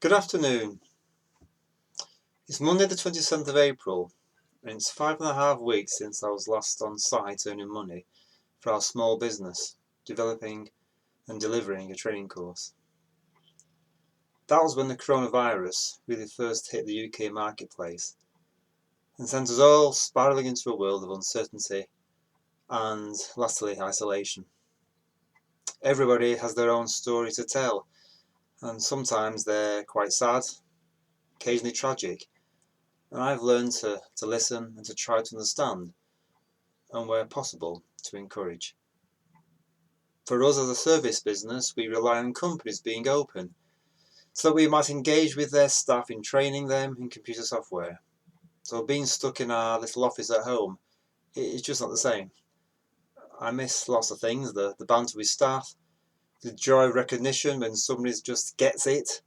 Good afternoon. It's Monday the 27th of April, and it's 5.5 weeks since I was last on site earning money for our small business, developing and delivering a training course. That was when the coronavirus really first hit the UK marketplace and sent us all spiralling into a world of uncertainty and, lastly, isolation. Everybody has their own story to tell, and sometimes they're quite sad, occasionally tragic. And I've learned to listen and to try to understand, and where possible, to encourage. For us as a service business, we rely on companies being open, so that we might engage with their staff in training them in computer software. So being stuck in our little office at home, it's just not the same. I miss lots of things, the banter with staff, the joy of recognition when somebody just gets it,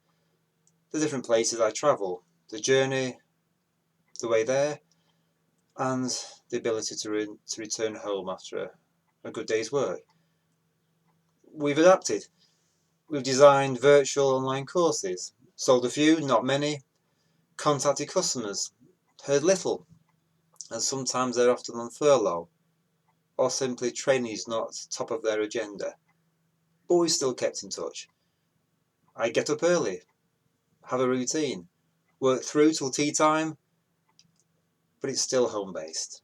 the different places I travel, the journey, the way there, and the ability to return home after a good day's work. We've adapted. We've designed virtual online courses, sold a few, not many, contacted customers, heard little, and sometimes they're often on furlough, or simply training is not top of their agenda. But we've still kept in touch. I get up early, have a routine, work through till tea time, but it's still home-based.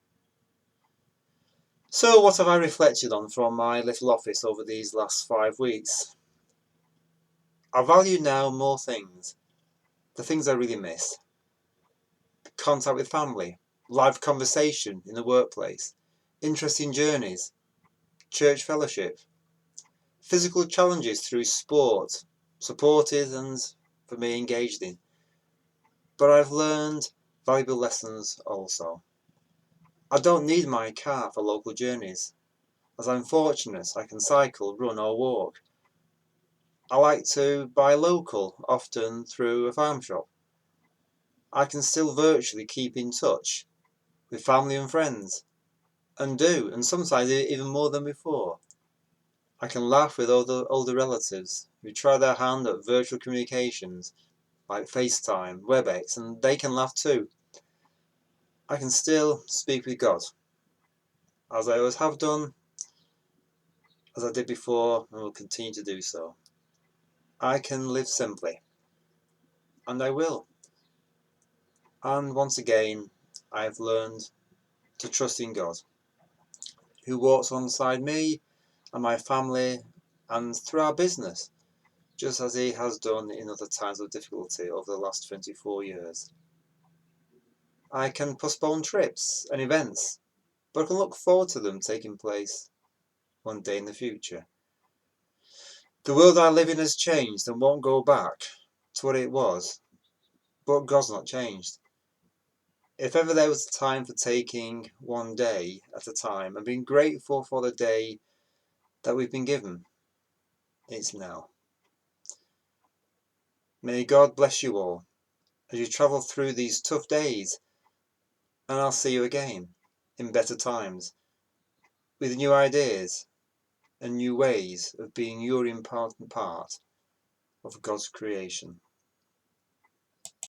So what have I reflected on from my little office over these last 5 weeks? I value now more things, the things I really miss. Contact with family, live conversation in the workplace, interesting journeys, church fellowship, physical challenges through sport, supported and, for me, engaged in. But I've learned valuable lessons also. I don't need my car for local journeys, as I'm fortunate I can cycle, run or walk. I like to buy local, often through a farm shop. I can still virtually keep in touch with family and friends, and sometimes even more than before. I can laugh with older relatives who try their hand at virtual communications like FaceTime, WebEx, and they can laugh too. I can still speak with God, as I always have done, as I did before, and will continue to do so. I can live simply, and I will. And once again, I've learned to trust in God, who walks alongside me and my family and through our business, just as he has done in other times of difficulty over the last 24 years. I can postpone trips and events, but I can look forward to them taking place one day in the future. The world I live in has changed and won't go back to what it was, but God's not changed. If ever there was a time for taking one day at a time and being grateful for the day that we've been given, it's now. May God bless you all as you travel through these tough days, and I'll see you again in better times with new ideas and new ways of being your important part of God's creation.